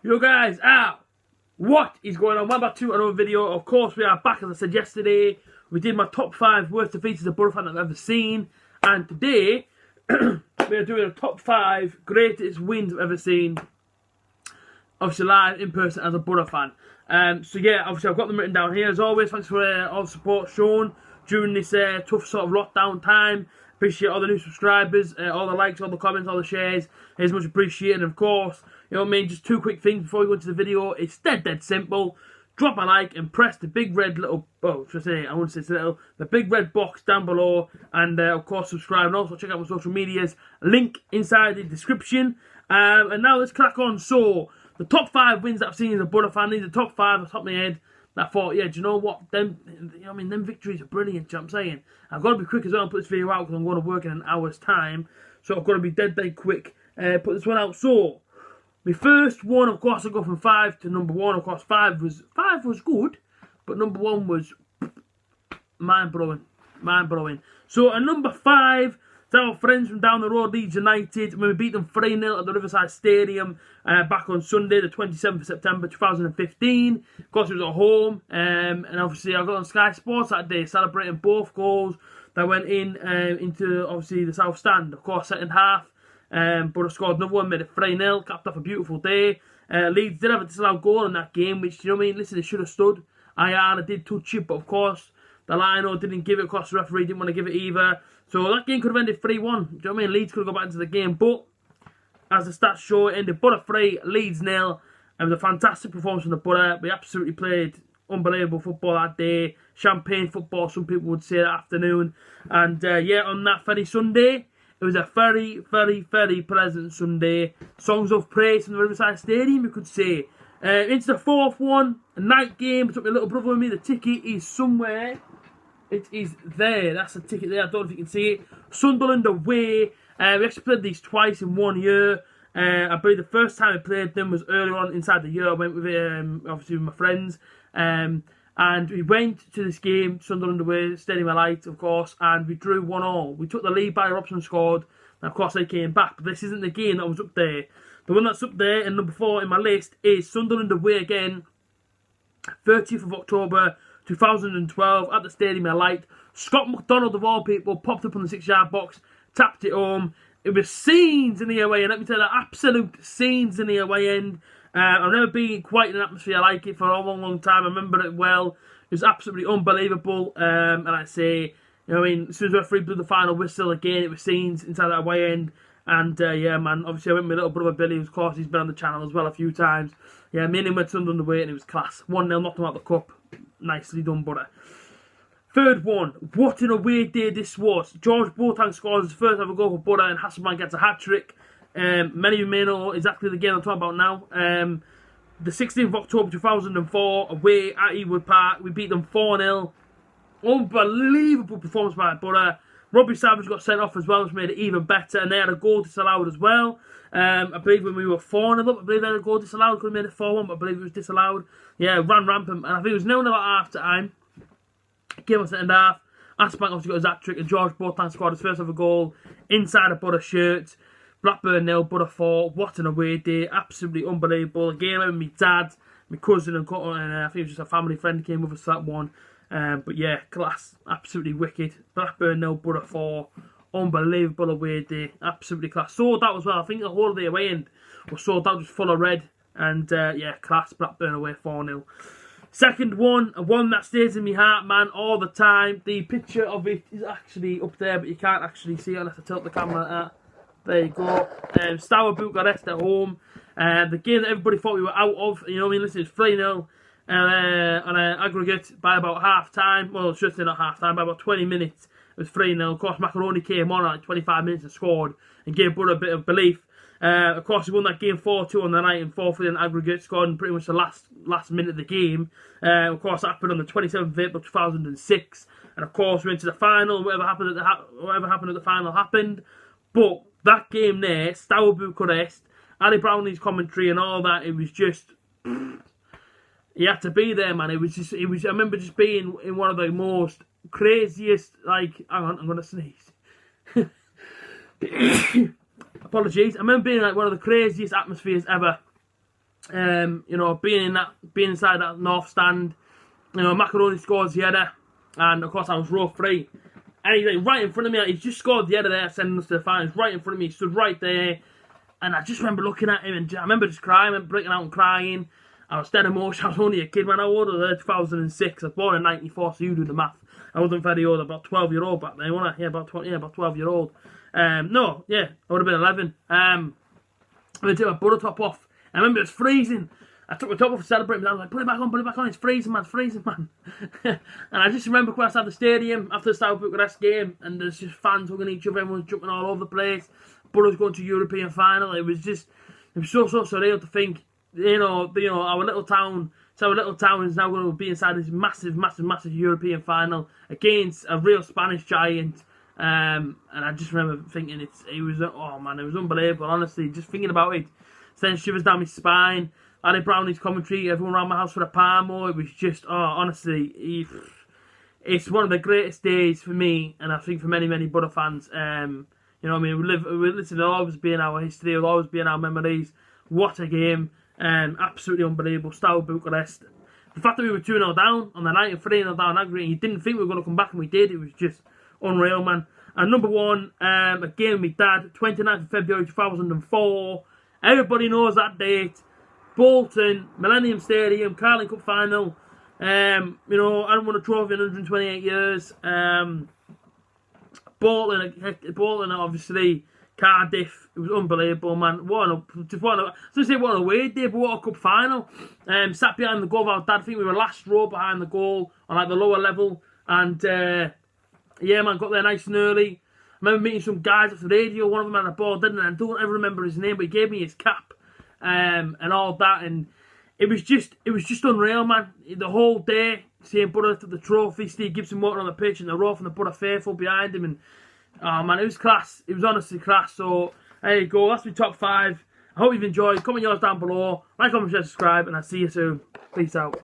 Yo guys, what is going on? Welcome back to another video. Of course, we are back, as I said yesterday. We did my top 5 worst defeats a Borough fan I've ever seen. And today, we are doing a top 5 greatest wins I've ever seen. Obviously live, in person, as a Borough fan. So yeah, obviously I've got them written down here. As always, thanks for all the support shown during this tough sort of lockdown time. Appreciate all the new subscribers, all the likes, all the comments, all the shares. It's much appreciated. And of course, you know what I mean, just 2 quick things before we go into the video. It's dead simple. Drop a like and press the big red little, I wouldn't say it's little, the big red box down below. And of course, subscribe. And also check out my social medias. Link inside the description. And now let's crack on. So, the top 5 wins that I've seen as a Borough fan. These are the top 5 off the top of my head. I thought, yeah, do you know what? Them victories are brilliant, do you know what I'm saying? I've got to be quick as well and put this video out because I'm going to work in an hour's time. So I've got to be dead quick. Put this one out. So, my first one, of course, I go from 5 to number 1. Of course, 5 was good, but number 1 was mind-blowing. So, at number 5, it's our friends from down the road, Leeds United, when we beat them 3-0 at the Riverside Stadium back on Sunday, the 27th of September 2015. Of course, it was at home, and obviously I got on Sky Sports that day, celebrating both goals that went into, obviously, the South Stand. Of course, second half, but I scored another one, made it 3-0, capped off a beautiful day. Leeds did have a disallowed goal in that game, which, you know what I mean, listen, it should have stood. I did touch it, but of course, the lino didn't give it, of course the referee didn't want to give it either. So that game could have ended 3-1. Do you know what I mean? Leeds could have gone back into the game, but as the stats show, it ended Borough 3, Leeds 0. It was a fantastic performance from the Borough. We absolutely played unbelievable football that day. Champagne football, some people would say, that afternoon. And yeah, on that very Sunday, it was a very pleasant Sunday. Songs of praise from the Riverside Stadium, you could say. Into the 4th one, a night game. I took my little brother with me. The ticket is somewhere. It is there. That's the ticket there. I don't know if you can see it. Sunderland away. We actually played these twice in 1 year. I believe the first time I played them was earlier on inside the year. I went with obviously with my friends. And we went to this game, Sunderland away, Stadium of Light, of course, and we drew 1-1. We took the lead by Robson scored, and of course they came back. But this isn't the game that was up there. The one that's up there, and number 4 in my list, is Sunderland away again, 30th of October 2012, at the Stadium of Light. Scott McDonald, of all people, popped up on the 6-yard box, tapped it home. It was scenes in the away end. Let me tell you, absolute scenes in the away end. I've never been quite in an atmosphere like it for a long time. I remember it well. It was absolutely unbelievable. And I say, you know what I mean, as soon as the referee blew the final whistle again, it was scenes inside that away end. And yeah, man, obviously I went with my little brother Billy, of course he's been on the channel as well a few times. Yeah, me and him went Sunderland away and it was class. 1-0, knocked him out of the cup. Nicely done, Borough. 3rd one, what an away day this was. George Boateng scores his first ever goal for Borough and Hasselbank gets a hat-trick. Many of you may know exactly the game I'm talking about now. The 16th of October 2004, away at Ewood Park, we beat them 4-0. Unbelievable performance by Borough. Robbie Savage got sent off as well, which made it even better, and they had a goal disallowed as well. I believe when we were 4-0 up, I believe they had a goal disallowed. Could have made it 4-1, but I believe it was disallowed. Yeah, ran rampant, and I think it was 0-0 at half time. Came on second half. Hasselbank obviously got his hat-trick, and George Boateng scored his first ever goal inside a Borough shirt. Blackburn 0, Borough 4. What an away day. Absolutely unbelievable. Again, I remember my dad, my cousin, and I think it was just a family friend came with us for that one. But yeah, class. Absolutely wicked. Blackburn 0, Borough 4. Unbelievable away day. Absolutely class. Sold out as well. I think the whole of the away end was sold out, just full of red. And yeah, class. Blackburn away 4-0. Second one, a one that stays in my heart, man, all the time. The picture of it is actually up there, but you can't actually see it unless I tilt the camera like that. There you go. Steaua Bucharest at home. The game that everybody thought we were out of. You know what I mean? Listen, it's 3-0 on an aggregate by about half time. Well, it's just not half time, by about 20 minutes. It was 3-0. Of course, Macaroni came on at like 25 minutes and scored and gave Borough a bit of belief. Of course, he won that game 4-2 on the night and 4-3 in aggregate, scored in pretty much the last minute of the game. Of course, that happened on the 27th of April 2006. And of course, we went to the final. Whatever happened at the final happened. But that game there, Steaua Bucharest, Ali Brownlee's commentary and all that, it was just, you had to be there, man. It was. I remember just being in one of the most craziest, like, hang on, I'm gonna sneeze. Apologies. I remember being like one of the craziest atmospheres ever. You know, being inside that north stand. You know, Macaroni scores the header, and of course I was row 3. And he's like right in front of me. He's just scored the header there, sending us to the final. He's right in front of me. He stood right there, and I just remember looking at him, and I remember just crying, and breaking out and crying. I was dead emotional. I was only a kid when I was there, 2006. I was born in '94, so you do the math. I wasn't very old, about 12-year-old back then, wasn't I? Yeah, about 12-year-old. No, yeah, I would have been 11. I took my butter top off. I remember it was freezing. I took my top off to celebrate, and I was like, put it back on, it's freezing, man, And I just remember when I was at the stadium after the South Bucharest game, and there's just fans hugging each other, everyone's jumping all over the place. Boro's going to European final. It was so surreal to think, you know, our little town is now going to be inside this massive European final against a real Spanish giant. And I just remember thinking it was unbelievable, honestly, just thinking about it. Sending shivers down my spine. Harry Brownie's commentary, everyone around my house for a Parmo. It was just, honestly, it's one of the greatest days for me, and I think for many Borough fans. You know what I mean? It'll always be in our history, it'll always be in our memories. What a game. Absolutely unbelievable. South Bucharest. The fact that we were 2-0 down on the night and 3-0 down aggregate, you didn't think we were going to come back, and we did. It was just unreal, man. And number 1, a game with my dad, 29th of February 2004. Everybody knows that date. Bolton, Millennium Stadium, Carling Cup final. You know, I haven't won a trophy in 128 years. Bolton, obviously, Cardiff. It was unbelievable, man. What a way day, but what a cup final. Sat behind the goal of our dad. I think we were last row behind the goal on like the lower level, and yeah, man, got there nice and early. I remember meeting some guys off the radio. One of them had a ball, didn't I? I don't ever remember his name, but he gave me his cap. And all that, and it was just unreal, man. The whole day, seeing Borough to the trophy, Steve Gibson walking on the pitch, and the row from the Borough faithful behind him, and oh man, it was class. It was honestly class. So there you go. That's my top 5. I hope you've enjoyed. Comment yours down below. Like, comment, share, subscribe, and I'll see you soon. Peace out.